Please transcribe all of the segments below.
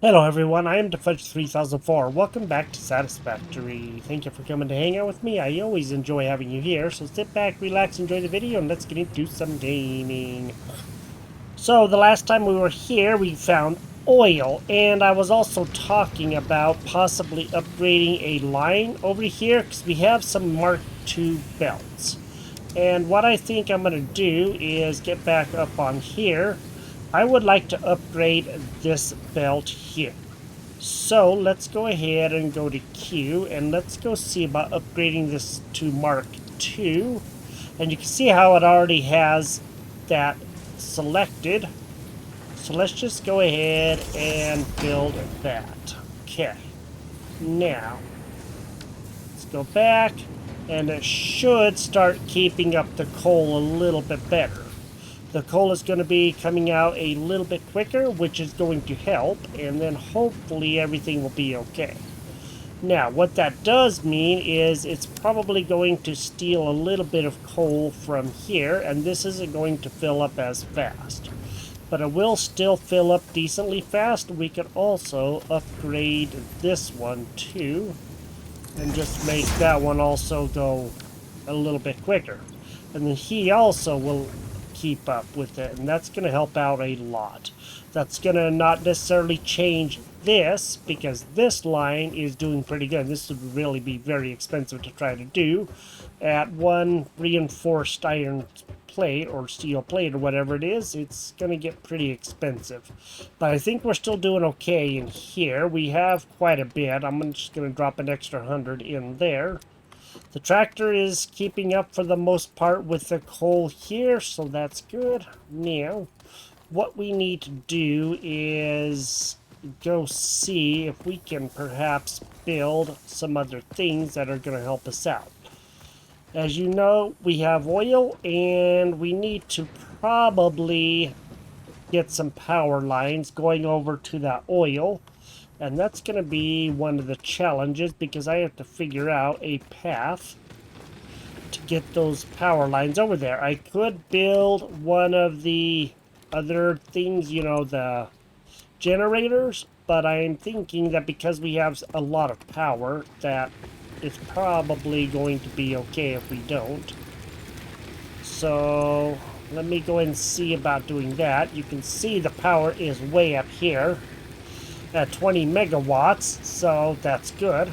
Hello everyone, I am Ep-22 Welcome back to Satisfactory. Thank you for coming to hang out with me. I always enjoy having you here, so sit back, relax, enjoy the video, and let's get into some gaming. So, the last time we were here, we found oil, and I was also talking about possibly upgrading a line over here, because we have some Mark II belts. And what I think I'm going to do is get back up on here. I would like to upgrade this belt here. So let's go ahead and go to Q and let's go see about upgrading this to Mark II. And you can see how it already has that selected. So let's just go ahead and build that. Okay. Now, let's go back and it should start keeping up the coal a little bit better. The coal is going to be coming out a little bit quicker, which is going to help, and then hopefully everything will be okay. Now, what that does mean is it's probably going to steal a little bit of coal from here, and this isn't going to fill up as fast. But it will still fill up decently fast. We could also upgrade this one too, and just make that one also go a little bit quicker. And then he also will keep up with it, and that's going to help out a lot. That's going to not necessarily change this, because this line is doing pretty good. This would really be very expensive to try to do at one reinforced iron plate or steel plate or whatever it is. It's going to get pretty expensive, but I think we're still doing okay in here. We have quite a bit. I'm just going to drop an extra 100 in there. The tractor is keeping up for the most part with the coal here, so that's good. Now, what we need to do is go see if we can perhaps build some other things that are going to help us out. As you know, we have oil, and we need to probably get some power lines going over to that oil. And that's going to be one of the challenges, because I have to figure out a path to get those power lines over there. I could build one of the other things, you know, the generators, but I'm thinking that because we have a lot of power, that it's probably going to be okay if we don't. So let me go and see about doing that. You can see the power is way up here at 20 megawatts, so that's good.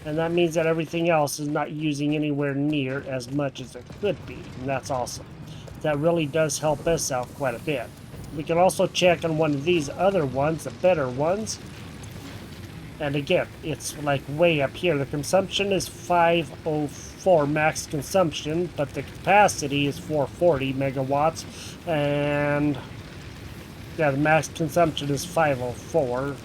And that means that everything else is not using anywhere near as much as it could be, and that's awesome. That really does help us out quite a bit. We can also check on one of these other ones, the better ones. And again, it's like way up here. The consumption is 504 max consumption, but the capacity is 440 megawatts, and yeah, the max consumption is 504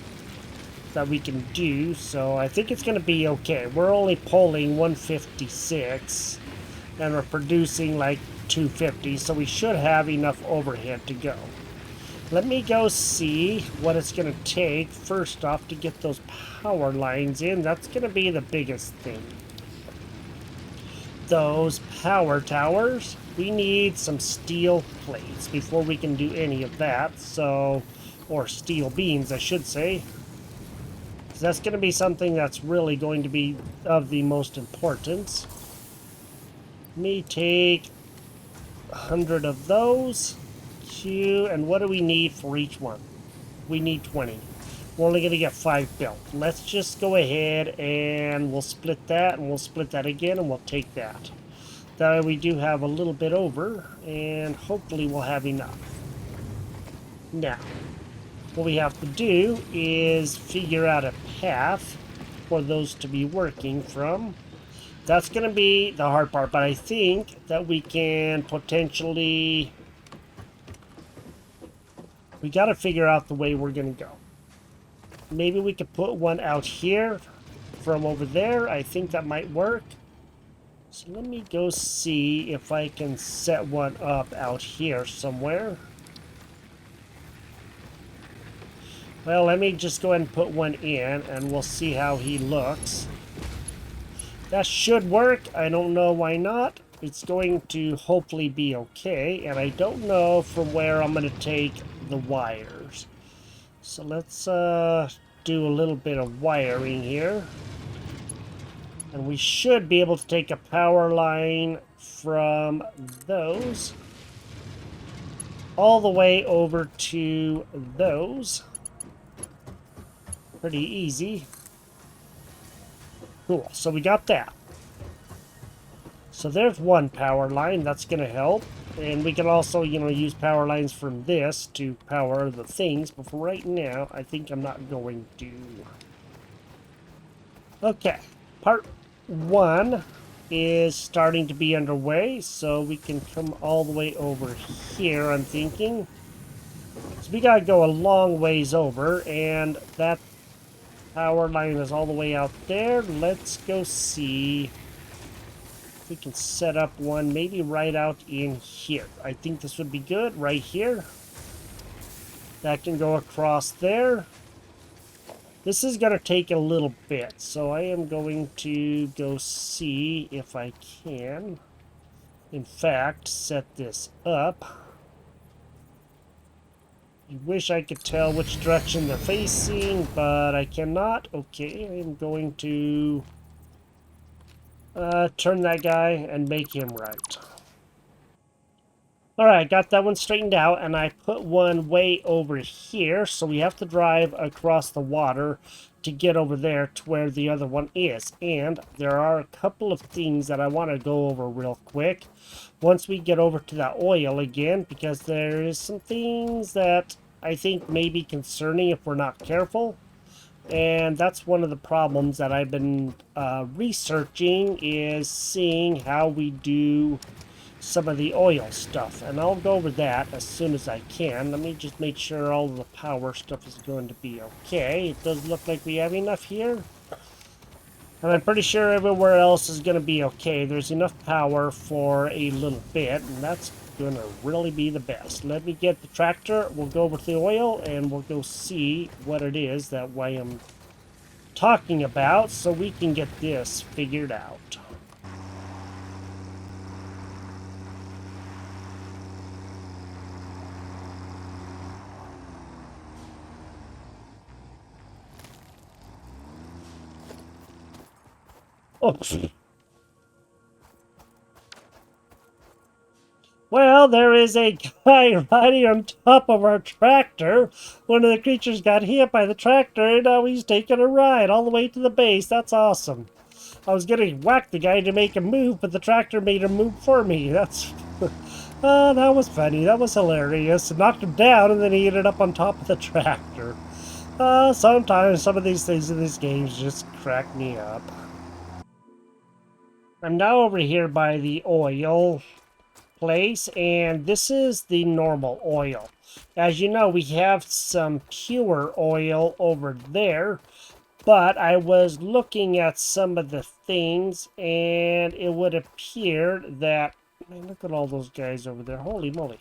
that we can do, so I think it's going to be okay. We're only pulling 156, and we're producing like 250, so we should have enough overhead to go. Let me go see what it's going to take, first off, to get those power lines in. That's going to be the biggest thing. Those power towers, we need some steel plates before we can do any of that, so, or steel beams, I should say. So that's going to be something that's really going to be of the most importance. Let me take 100 of those. And what do we need for each one? We need 20. We're only going to get 5 built. Let's just go ahead and we'll split that, and we'll split that again, and we'll take that. That way we do have a little bit over, and hopefully we'll have enough. Now, what we have to do is figure out a path for those to be working from. That's going to be the hard part, but I think that we can potentially... We got to figure out the way we're going to go. Maybe we could put one out here from over there. I think that might work. So let me go see if I can set one up out here somewhere. Well, let me just go ahead and put one in, and we'll see how he looks. That should work. I don't know why not. It's going to hopefully be okay, and I don't know from where I'm going to take the wires. So let's do a little bit of wiring here. And we should be able to take a power line from those all the way over to those. Pretty easy. Cool, so we got that. So there's one power line, that's going to help. And we can also, use power lines from this to power the things. But for right now, I think I'm not going to. Okay, part 1 is starting to be underway. So we can come all the way over here, I'm thinking. So we got to go a long ways over. And that power line is all the way out there. Let's go see if we can set up one maybe right out in here. I think this would be good right here. That can go across there. This is going to take a little bit, so I am going to go see if I can, in fact, set this up. I wish I could tell which direction they're facing, but I cannot. Okay, I'm going to turn that guy and make him right. Alright, got that one straightened out, and I put one way over here, so we have to drive across the water to get over there to where the other one is. And there are a couple of things that I want to go over real quick once we get over to that oil again, because there is some things that I think may be concerning if we're not careful. And that's one of the problems that I've been researching, is seeing how we do some of the oil stuff, and I'll go over that as soon as I can. Let me just make sure all of the power stuff is going to be okay. It does look like we have enough here, and I'm pretty sure everywhere else is going to be okay. There's enough power for a little bit, and that's going to really be the best. Let me get the tractor, we'll go over to the oil, and we'll go see what it is that I am talking about, so we can get this figured out. Oops. Well, there is a guy riding on top of our tractor. One of the creatures got hit by the tractor, and now he's taking a ride all the way to the base. That's awesome. I was going to whack the guy to make him move, but the tractor made him move for me. That's... that was funny. That was hilarious. It knocked him down, and then he ended up on top of the tractor. Sometimes some of these things in these games just crack me up. I'm now over here by the oil place, and this is the normal oil. As you know, we have some pure oil over there, but I was looking at some of the things, and it would appear that, man, look at all those guys over there, holy moly,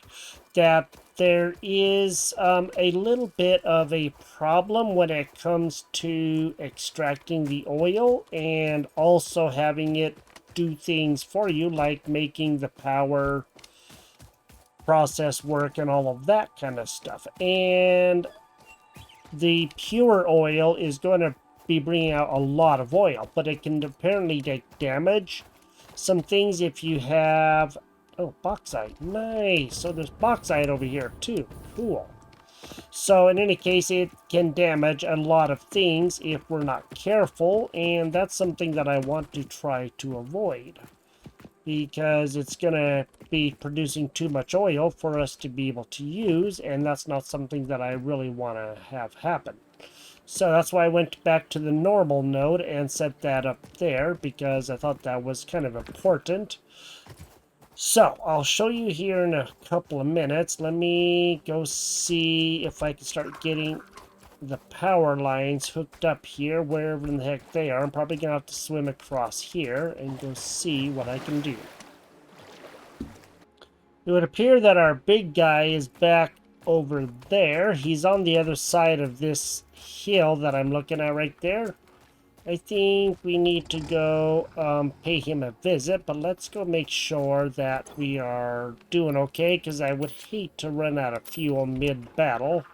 that there is a little bit of a problem when it comes to extracting the oil and also having it do things for you, like making the power process work and all of that kind of stuff. And the pure oil is going to be bringing out a lot of oil, but it can apparently take damage. Some things if you have... Oh, bauxite. Nice. So there's bauxite over here too. Cool. So in any case, it can damage a lot of things if we're not careful, and that's something that I want to try to avoid, because it's going to be producing too much oil for us to be able to use, and that's not something that I really want to have happen. So that's why I went back to the normal node and set that up there, because I thought that was kind of important. So I'll show you here in a couple of minutes. Let me go see if I can start getting the power lines hooked up here, wherever in the heck they are. I'm probably going to have to swim across here and go see what I can do. It would appear that our big guy is back over there. He's on the other side of this hill that I'm looking at right there. I think we need to go pay him a visit, but let's go make sure that we are doing okay, because I would hate to run out of fuel mid-battle.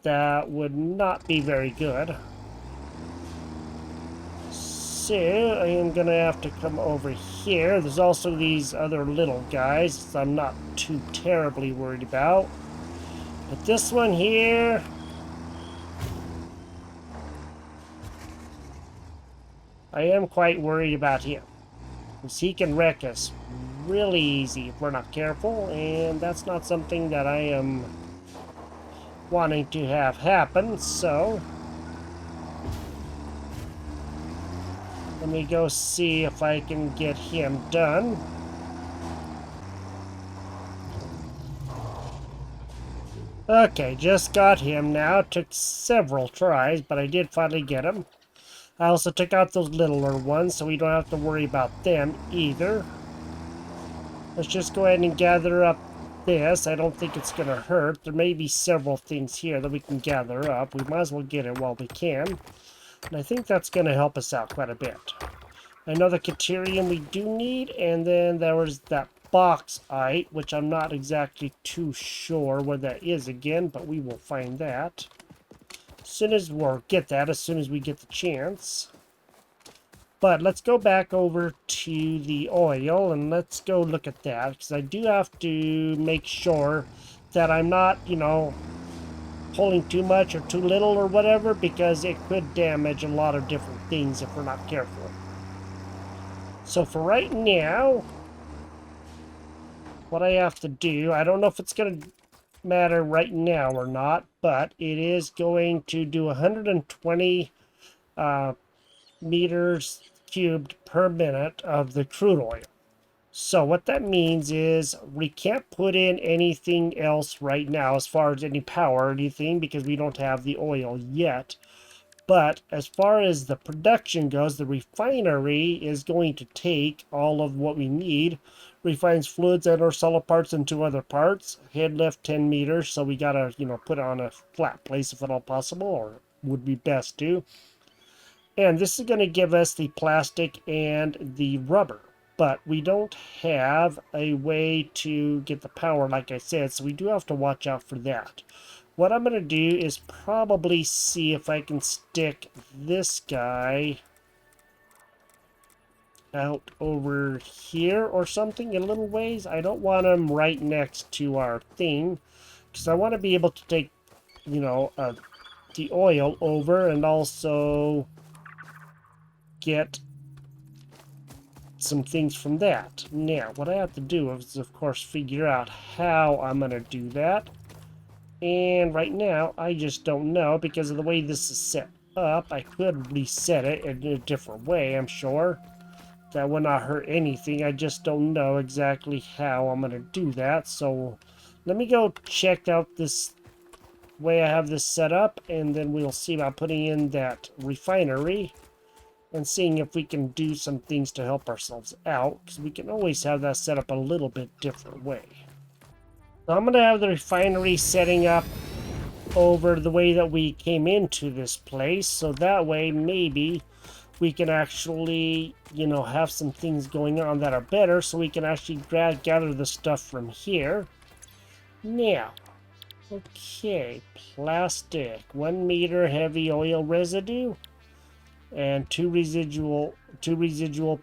that would not be very good. So I am going to have to come over here. There's also these other little guys I'm not too terribly worried about. But this one here, I am quite worried about him. Because he can wreck us really easy if we're not careful. And that's not something that I am wanting to have happen. So let me go see if I can get him done. Okay, just got him now. Took several tries, but I did finally get him. I also took out those littler ones, so we don't have to worry about them either. Let's just go ahead and gather up this. I don't think it's going to hurt. There may be several things here that we can gather up. We might as well get it while we can. And I think that's going to help us out quite a bit. Another Caterium we do need, and then there was that bauxite, which I'm not exactly too sure where that is again, but we will find that. As soon as we'll get that, as soon as we get the chance. But let's go back over to the oil, and let's go look at that, because I do have to make sure that I'm not, you know, pulling too much or too little or whatever, because it could damage a lot of different things if we're not careful. So for right now, what I have to do, I don't know if it's going to matter right now or not, but it is going to do 120 meters cubed per minute of the crude oil. So what that means is we can't put in anything else right now as far as any power or anything because we don't have the oil yet. But as far as the production goes, the refinery is going to take all of what we need, refines fluids and or solid parts into other parts, head lift 10 meters, so we gotta, you know, put it on a flat place if at all possible, or would be best to. And this is going to give us the plastic and the rubber, but we don't have a way to get the power, like I said, so we do have to watch out for that. What I'm going to do is probably see if I can stick this guy out over here or something a little ways. I don't want him right next to our thing because I want to be able to take, you know, the oil over and also get some things from that. Now, what I have to do is, of course, figure out how I'm going to do that. And right now, I just don't know because of the way this is set up. I could reset it in a different way, I'm sure. That would not hurt anything. I just don't know exactly how I'm going to do that. So let me go check out this way I have this set up, and then we'll see about putting in that refinery and seeing if we can do some things to help ourselves out, because we can always have that set up a little bit different way. So I'm going to have the refinery setting up over the way that we came into this place, so that way maybe we can actually, you know, have some things going on that are better, so we can actually gather the stuff from here. Now, okay, plastic, 1 meter heavy oil residue, and two residual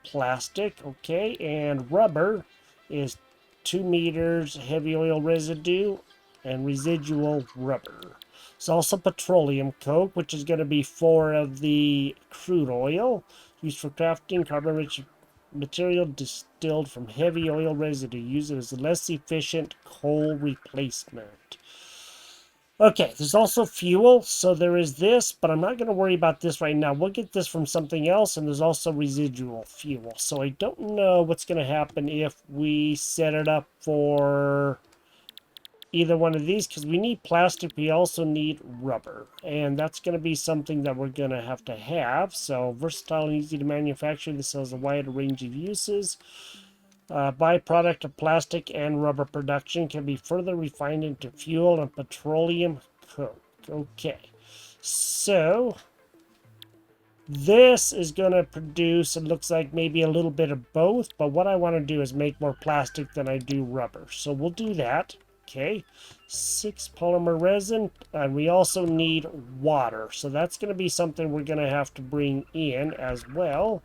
plastic, okay, and rubber is 2 meters heavy oil residue and residual rubber. It's also petroleum coke, which is going to be 4 of the crude oil used for crafting carbon-rich material distilled from heavy oil residue. Used as a less efficient coal replacement. Okay, there's also fuel, so there is this, but I'm not going to worry about this right now. We'll get this from something else, and there's also residual fuel. So I don't know what's going to happen if we set it up for either one of these, because we need plastic, we also need rubber, and that's going to be something that we're going to have. So versatile and easy to manufacture. This has a wide range of uses. Byproduct of plastic and rubber production can be further refined into fuel and petroleum coke. Okay, so this is going to produce, it looks like maybe a little bit of both, but what I want to do is make more plastic than I do rubber. So we'll do that. Okay, 6 polymer resin, and we also need water. So that's going to be something we're going to have to bring in as well.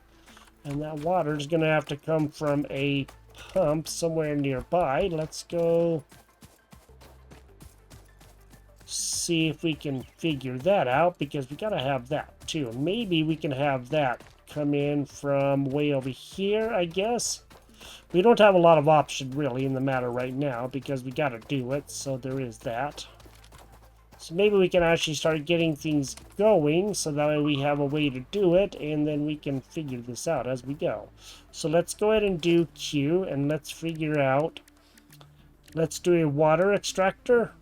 And that water is going to have to come from a pump somewhere nearby. Let's go see if we can figure that out, because we got to have that too. Maybe we can have that come in from way over here, I guess. We don't have a lot of option really in the matter right now, because we got to do it, so there is that. So maybe we can actually start getting things going, so that way we have a way to do it, and then we can figure this out as we go. So let's go ahead and do Q, and let's figure out, let's do a water extractor.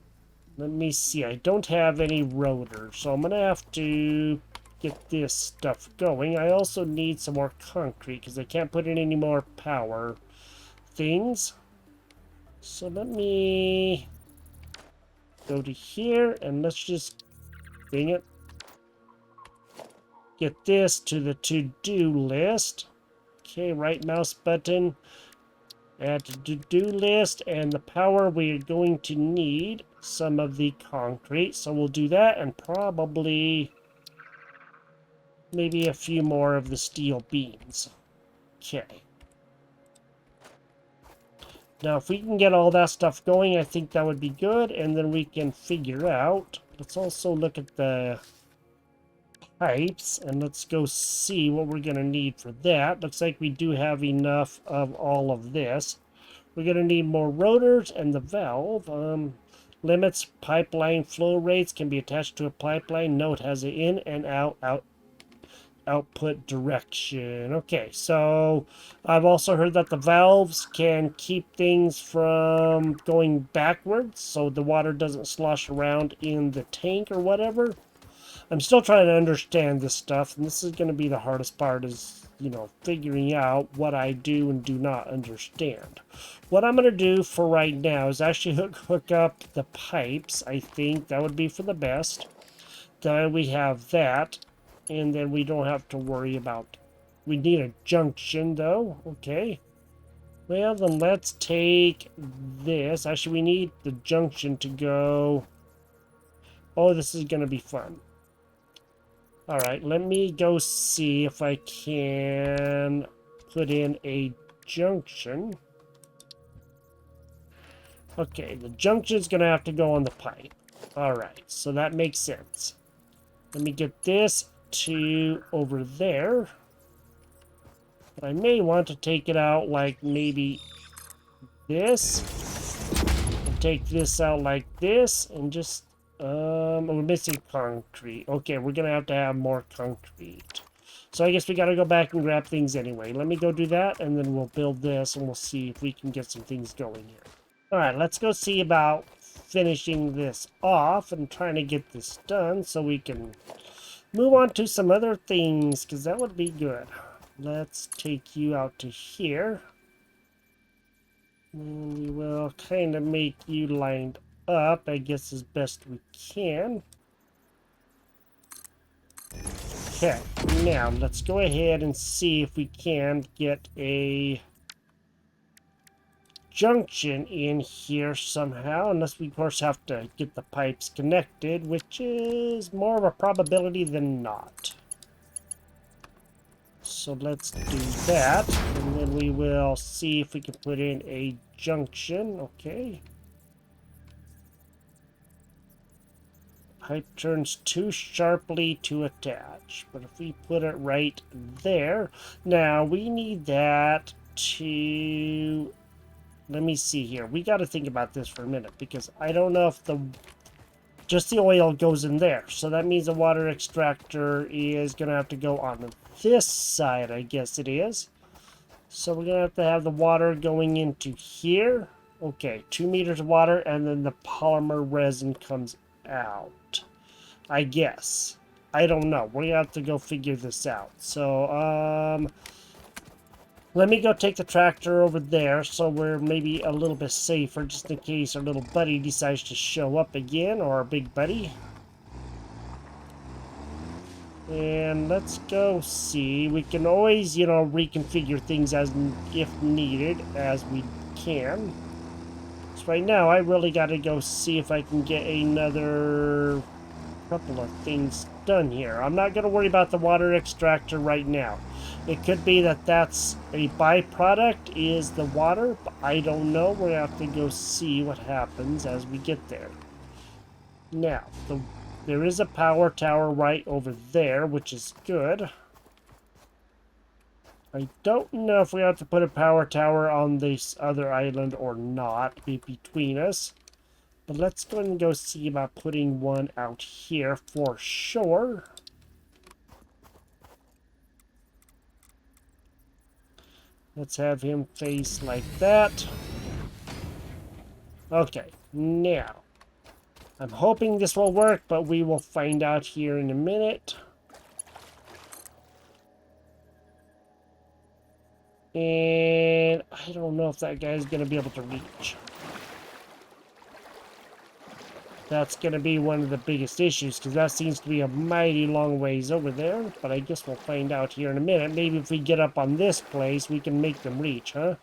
Let me see, I don't have any rotors, so I'm going to have to get this stuff going. I also need some more concrete, because I can't put in any more power things. So let me go to here, and let's just, dang it, get this to the to-do list. Okay, right mouse button, add to to-do list, and the power, we're going to need some of the concrete, so we'll do that, and probably maybe a few more of the steel beams. Okay. Now, if we can get all that stuff going, I think that would be good, and then we can figure out. Let's also look at the pipes, and let's go see what we're going to need for that. Looks like we do have enough of all of this. We're going to need more rotors and the valve. Limits pipeline flow rates can be attached to a pipeline. Note has an in and output direction. Okay, so I've also heard that the valves can keep things from going backwards, so the water doesn't slosh around in the tank or whatever. I'm still trying to understand this stuff, and this is going to be the hardest part, is, you know, figuring out what I do and do not understand. What I'm going to do for right now is actually hook up the pipes. I think that would be for the best. Then we have that, and then we don't have to worry about... We need a junction, though. Okay. Well, then let's take this. Actually, we need the junction to go... Oh, this is going to be fun. Alright, let me go see if I can put in a junction. Okay, the junction's going to have to go on the pipe. Alright, so that makes sense. Let me get this to over there. But I may want to take it out like maybe this. And take this out like this, and just... we're missing concrete. Okay, we're gonna have to have more concrete. So I guess we gotta go back and grab things anyway. Let me go do that, and then we'll build this, and we'll see if we can get some things going here. Alright, let's go see about finishing this off and trying to get this done so we can move on to some other things, because that would be good. Let's take you out to here. And we will kind of make you lined up, I guess, as best we can. Okay, now let's go ahead and see if we can get a junction in here somehow, unless we of course have to get the pipes connected, which is more of a probability than not. So let's do that, and then we will see if we can put in a junction. Okay. Pipe turns too sharply to attach, but if we put it right there, now we need that to... Let me see here. We got to think about this for a minute, because I don't know if just the oil goes in there. So that means the water extractor is going to have to go on this side, I guess it is. So we're going to have the water going into here. Okay, 2 meters of water, and then the polymer resin comes out, I guess. I don't know. We're going to have to go figure this out. So, let me go take the tractor over there so we're maybe a little bit safer, just in case our little buddy decides to show up again, or our big buddy. And let's go see. We can always, you know, reconfigure things as if needed, as we can. So right now, I really got to go see if I can get another couple of things done here. I'm not going to worry about the water extractor right now. It could be that that's a byproduct is the water, but I don't know. We're going to have to go see what happens as we get there. Now, there is a power tower right over there, which is good. I don't know if we have to put a power tower on this other island or not between us. But let's go and go see about putting one out here for sure. Let's have him face like that. Okay, now. I'm hoping this will work, but we will find out here in a minute. And I don't know if that guy's going to be able to reach. That's going to be one of the biggest issues, because that seems to be a mighty long ways over there. But I guess we'll find out here in a minute. Maybe if we get up on this place, we can make them reach, huh?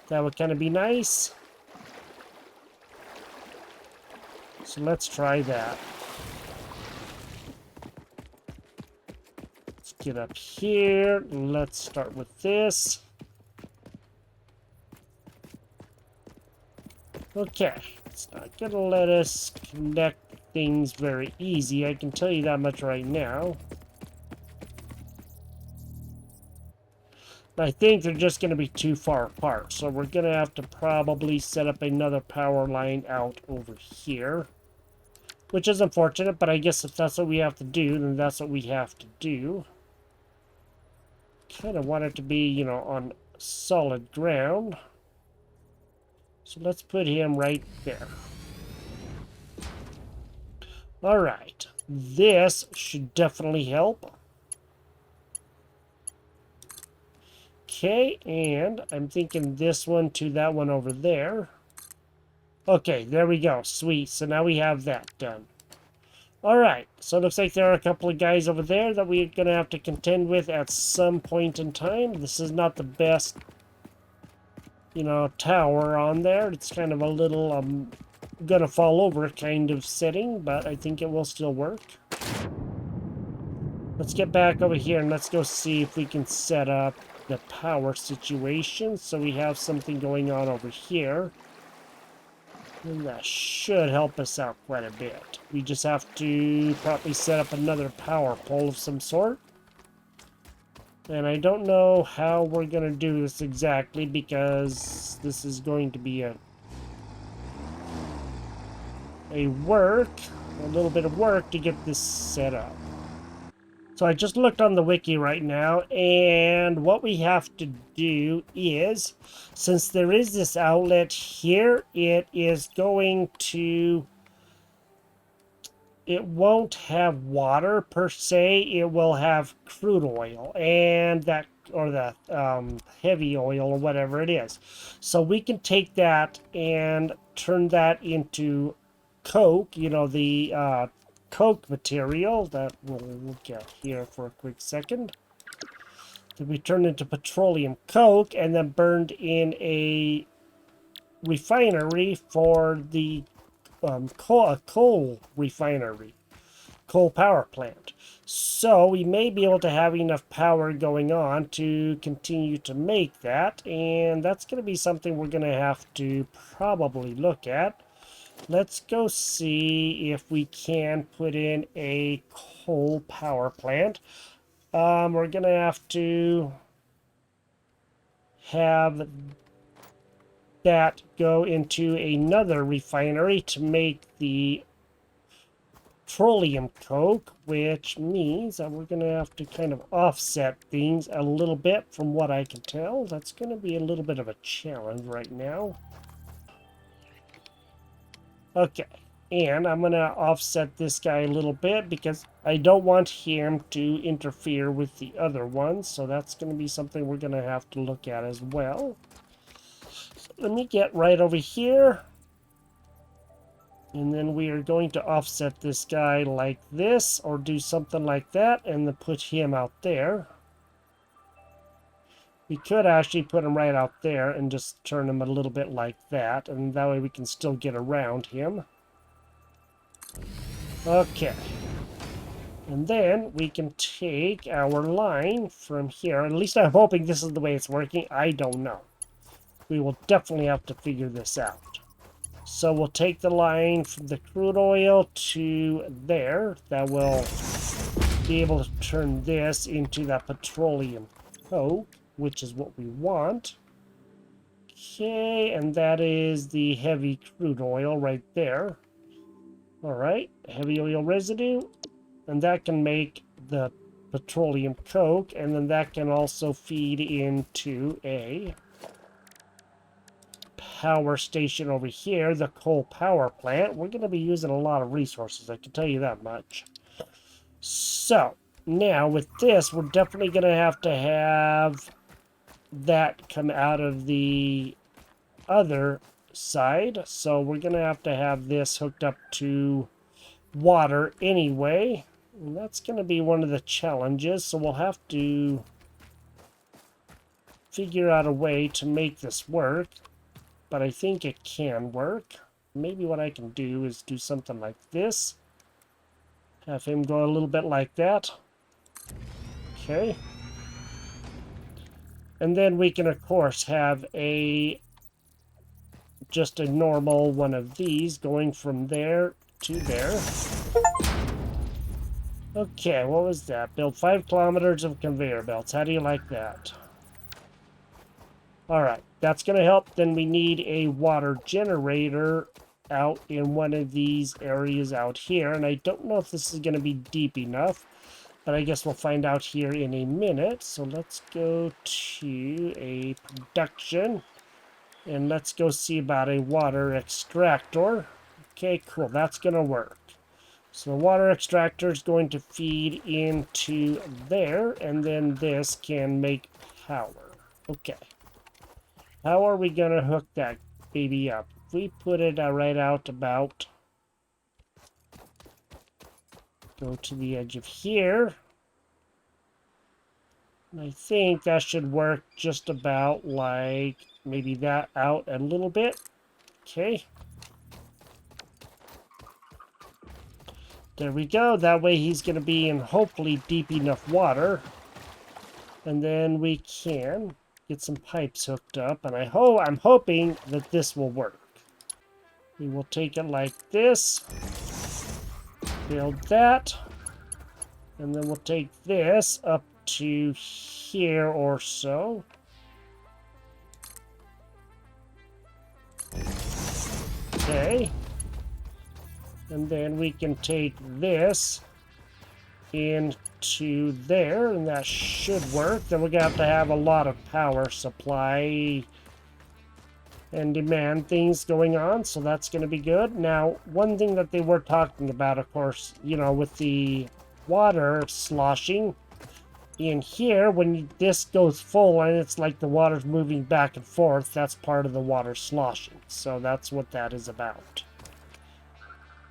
That would kind of be nice. So let's try that. Let's get up here. Let's start with this. Okay, it's not going to let us connect things very easy. I can tell you that much right now. I think they're just going to be too far apart. So we're going to have to probably set up another power line out over here. Which is unfortunate, but I guess if that's what we have to do, then that's what we have to do. Kind of want it to be, you know, on solid ground. So let's put him right there. Alright, this should definitely help. Okay, and I'm thinking this one to that one over there. Okay, there we go. Sweet. So now we have that done. Alright, so it looks like there are a couple of guys over there that we're going to have to contend with at some point in time. This is not the best, you know, tower on there. It's kind of a little gonna fall over kind of setting, but I think it will still work. Let's get back over here and let's go see if we can set up the power situation. So we have something going on over here. And that should help us out quite a bit. We just have to probably set up another power pole of some sort. And I don't know how we're going to do this exactly, because this is going to be a little bit of work to get this set up. So I just looked on the wiki right now, and what we have to do is, since there is this outlet here, it is going to... It won't have water per se. It will have crude oil and that, or the heavy oil or whatever it is. So we can take that and turn that into coke. You know, the coke material that we'll look at here for a quick second. That we turn into petroleum coke and then burned in a refinery for the coal refinery, coal power plant. So we may be able to have enough power going on to continue to make that, and that's going to be something we're going to have to probably look at. Let's go see if we can put in a coal power plant. We're going to have to have that go into another refinery to make the petroleum coke, which means that we're going to have to kind of offset things a little bit from what I can tell. That's going to be a little bit of a challenge right now. Okay, and I'm going to offset this guy a little bit because I don't want him to interfere with the other ones, so that's going to be something we're going to have to look at as well. Let me get right over here. And then we are going to offset this guy like this, or do something like that, and then put him out there. We could actually put him right out there and just turn him a little bit like that, and that way we can still get around him. Okay. And then we can take our line from here. At least I'm hoping this is the way it's working. I don't know. We will definitely have to figure this out. So we'll take the line from the crude oil to there. That will be able to turn this into that petroleum coke, which is what we want. Okay, and that is the heavy crude oil right there. Alright, heavy oil residue. And that can make the petroleum coke, and then that can also feed into a power station over here, the coal power plant. We're going to be using a lot of resources, I can tell you that much. So, now with this, we're definitely going to have that come out of the other side. So we're going to have this hooked up to water anyway. And that's going to be one of the challenges. So we'll have to figure out a way to make this work. But I think it can work. Maybe what I can do is do something like this. Have him go a little bit like that. Okay. And then we can, of course, have just a normal one of these going from there to there. Okay, what was that? Build 5 kilometers of conveyor belts. How do you like that? Alright, that's going to help. Then we need a water generator out in one of these areas out here. And I don't know if this is going to be deep enough, but I guess we'll find out here in a minute. So let's go to a production. And let's go see about a water extractor. Okay, cool. That's going to work. So the water extractor is going to feed into there, and then this can make power. Okay. How are we going to hook that baby up? If we put it right out about... Go to the edge of here. And I think that should work just about like maybe that out a little bit. Okay. There we go. That way he's going to be in hopefully deep enough water. And then we can get some pipes hooked up. And I'm hoping that this will work. We will take it like this. Build that. And then we'll take this up to here or so. Okay. And then we can take this into there, and that should work. Then we're going to have a lot of power supply and demand things going on, so that's going to be good. Now, one thing that they were talking about, of course, you know, with the water sloshing in here, when this goes full and it's like the water's moving back and forth, that's part of the water sloshing. So that's what that is about.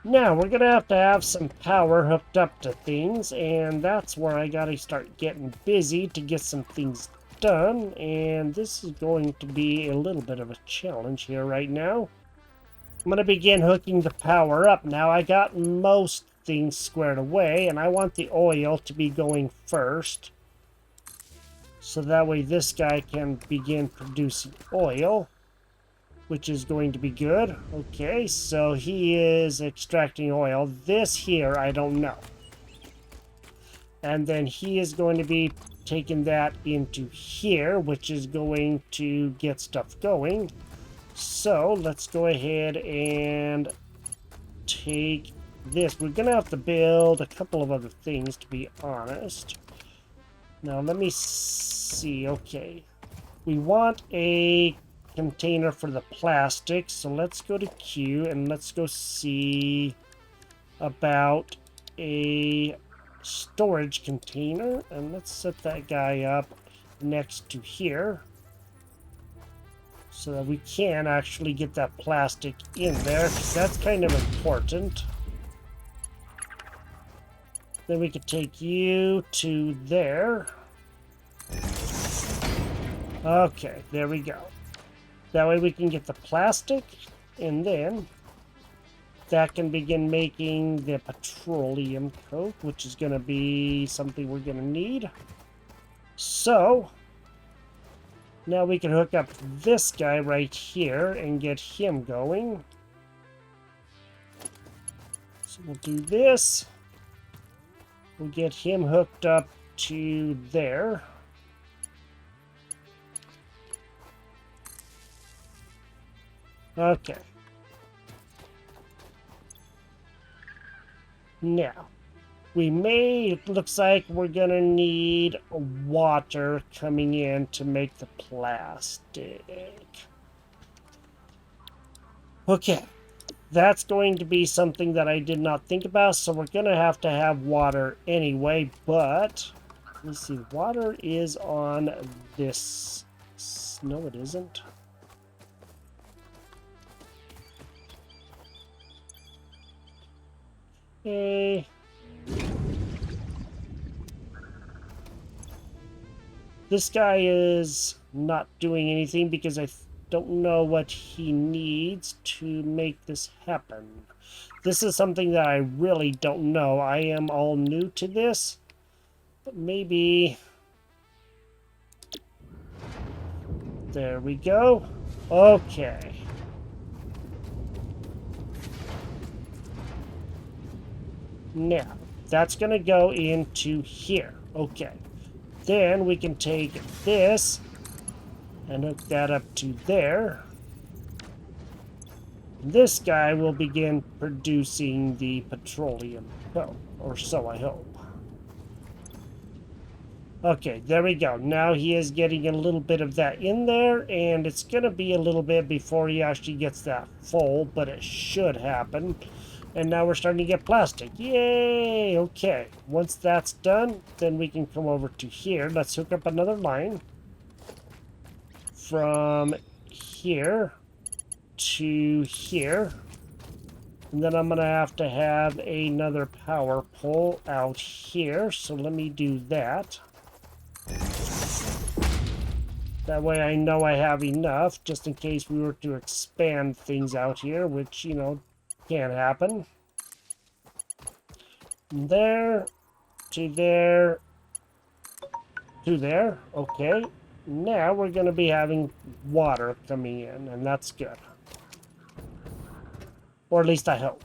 Now, we're going to have some power hooked up to things, and that's where I got to start getting busy to get some things done, and this is going to be a little bit of a challenge here right now. I'm going to begin hooking the power up. Now, I got most things squared away, and I want the oil to be going first, so that way this guy can begin producing oil, which is going to be good. Okay, so he is extracting oil. This here, I don't know. And then he is going to be taking that into here, which is going to get stuff going. So let's go ahead and take this. We're going to have to build a couple of other things, to be honest. Now, let me see. Okay. We want a container for the plastic, so let's go to Q and let's go see about a storage container, and let's set that guy up next to here so that we can actually get that plastic in there, because that's kind of important. Then we could take you to there. Okay, there we go. That way we can get the plastic, and then that can begin making the petroleum coke, which is going to be something we're going to need. So, now we can hook up this guy right here and get him going. So we'll do this. We'll get him hooked up to there. Okay. Now, it looks like we're gonna need water coming in to make the plastic. Okay, that's going to be something that I did not think about, so we're gonna have to have water anyway, but let's see, water is on this. No, it isn't. Okay. This guy is not doing anything because I don't know what he needs to make this happen. This is something that I really don't know. I am all new to this, but maybe... There we go. Okay. Now, that's going to go into here. Okay. Then we can take this and hook that up to there. This guy will begin producing the petroleum coke, or so I hope. Okay, there we go. Now he is getting a little bit of that in there, and it's going to be a little bit before he actually gets that full, but it should happen. And now we're starting to get plastic. Yay! Okay, once that's done, then we can come over to here. Let's hook up another line from here to here. And then I'm going to have another power pole out here. So let me do that. That way I know I have enough, just in case we were to expand things out here, which, you know, can happen. From there to there to there. Okay. Now we're going to be having water coming in, and that's good. Or at least I hope.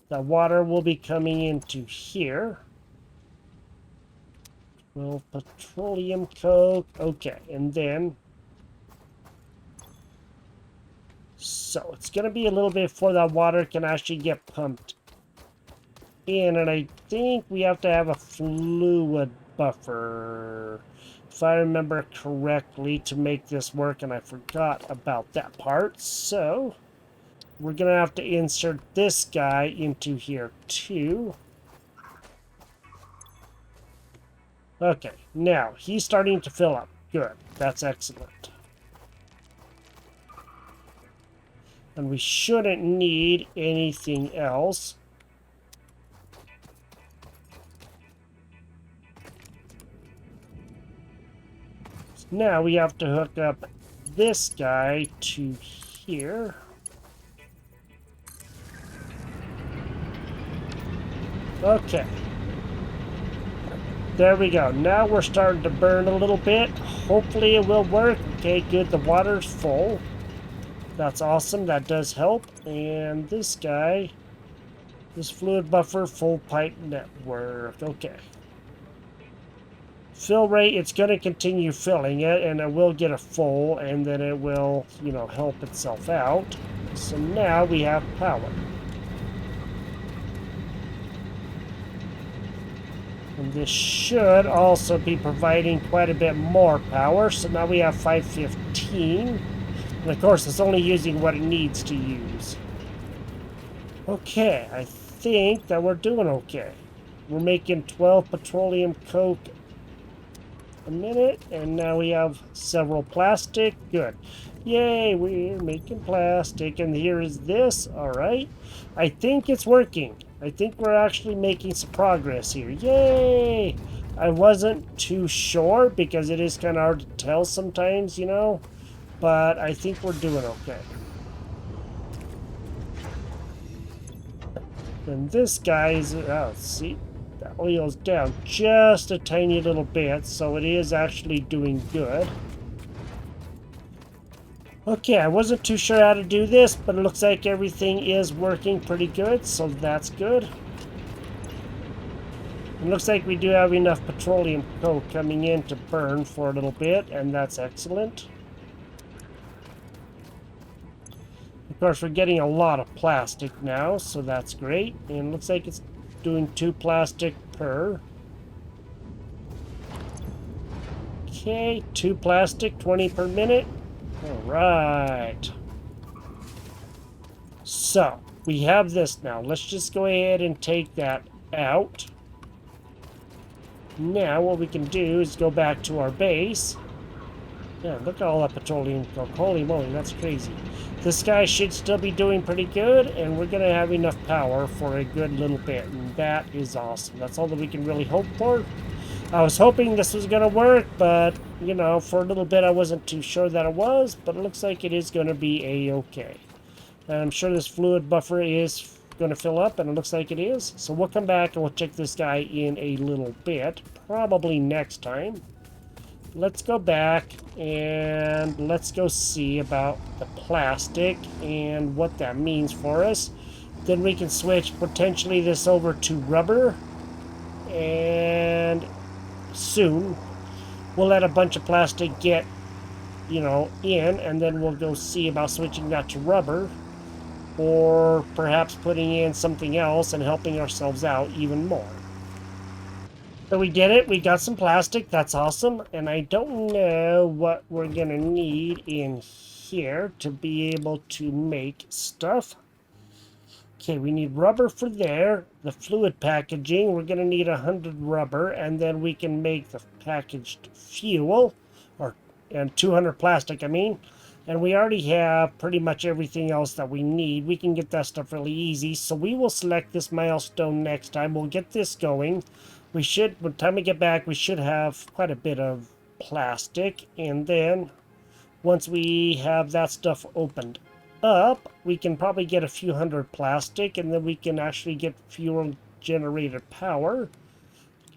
The water will be coming into here. Well, petroleum coke. Okay, and then... So, it's going to be a little bit before that water can actually get pumped in. And I think we have to have a fluid buffer, if I remember correctly, to make this work. And I forgot about that part. So, we're going to have to insert this guy into here too. Okay, now he's starting to fill up. Good, that's excellent. And we shouldn't need anything else. So now we have to hook up this guy to here. Okay. There we go. Now we're starting to burn a little bit. Hopefully it will work. Okay, good. The water's full. That's awesome. That does help. And this guy, this fluid buffer, full pipe network. Okay. Fill rate, it's going to continue filling it, and it will get a full, and then it will, you know, help itself out. So now we have power. And this should also be providing quite a bit more power. So now we have 515. And of course, it's only using what it needs to use. Okay, I think that we're doing okay. We're making 12 petroleum coke a minute. And now we have several plastic. Good. Yay, we're making plastic. And here is this. All right. I think it's working. I think we're actually making some progress here. Yay! I wasn't too sure because it is kind of hard to tell sometimes, you know, but I think we're doing okay. And this guy's, oh, see, that oil's down just a tiny little bit, so it is actually doing good. Okay, I wasn't too sure how to do this, but it looks like everything is working pretty good, so that's good. It looks like we do have enough petroleum coke coming in to burn for a little bit, and that's excellent. Of course, we're getting a lot of plastic now, so that's great. And it looks like it's doing 2 plastic per. Okay, 2 plastic, 20 per minute. All right. So, we have this now. Let's just go ahead and take that out. Now, what we can do is go back to our base. Yeah, look at all that petroleum coke. Holy moly, that's crazy. This guy should still be doing pretty good, and we're going to have enough power for a good little bit, and that is awesome. That's all that we can really hope for. I was hoping this was going to work, but, you know, for a little bit I wasn't too sure that it was, but it looks like it is going to be a-okay. And I'm sure this fluid buffer is going to fill up, and it looks like it is. So we'll come back and we'll check this guy in a little bit, probably next time. Let's go back and let's go see about the plastic and what that means for us. Then we can switch potentially this over to rubber, and soon we'll let a bunch of plastic get, you know, in, and then we'll go see about switching that to rubber, or perhaps putting in something else and helping ourselves out even more. So we did it. We got some plastic. That's awesome. And I don't know what we're going to need in here to be able to make stuff. Okay, we need rubber for there. The fluid packaging, we're going to need 100 rubber. And then we can make the packaged fuel. And 200 plastic, I mean. And we already have pretty much everything else that we need. We can get that stuff really easy. So we will select this milestone next time. We'll get this going. We should, by the time we get back, we should have quite a bit of plastic. And then, once we have that stuff opened up, we can probably get a few hundred plastic. And then we can actually get fuel generator power.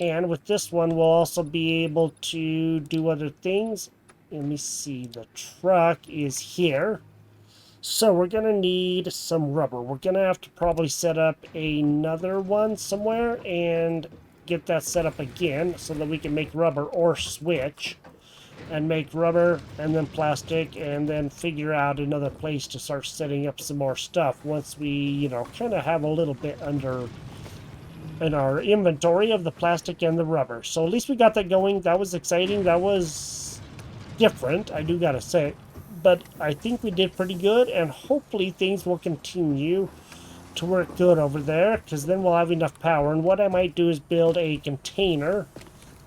And with this one, we'll also be able to do other things. Let me see, the truck is here. So we're going to need some rubber. We're going to have to probably set up another one somewhere and get that set up again so that we can make rubber, or switch and make rubber and then plastic, and then figure out another place to start setting up some more stuff once we, you know, kind of have a little bit under in our inventory of the plastic and the rubber. So at least we got that going. That was exciting. That was different, I do gotta say, but I think we did pretty good, and hopefully things will continue to work good over there, because then we'll have enough power. And what I might do is build a container,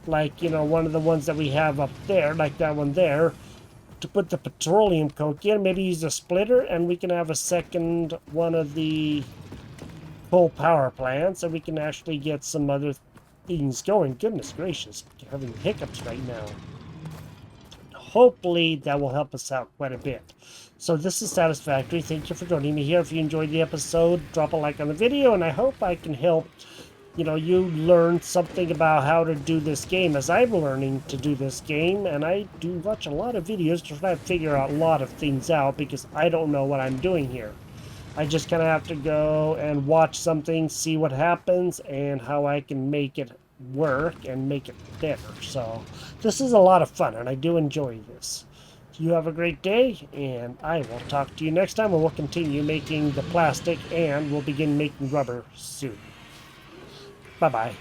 like, you know, one of the ones that we have up there, like that one there, to put the petroleum coke in. Maybe use a splitter, and we can have a second one of the coal power plants, and we can actually get some other things going. Goodness gracious, I'm having hiccups right now. Hopefully that will help us out quite a bit. So this is Satisfactory. Thank you for joining me here. If you enjoyed the episode, drop a like on the video, and I hope I can help, you know, you learn something about how to do this game as I'm learning to do this game. And I do watch a lot of videos to try to figure out a lot of things out, because I don't know what I'm doing here. I just kind of have to go and watch something, see what happens, and how I can make it work and make it better. So this is a lot of fun, and I do enjoy this. You have a great day, and I will talk to you next time, and we'll continue making the plastic, and we'll begin making rubber soon. Bye-bye.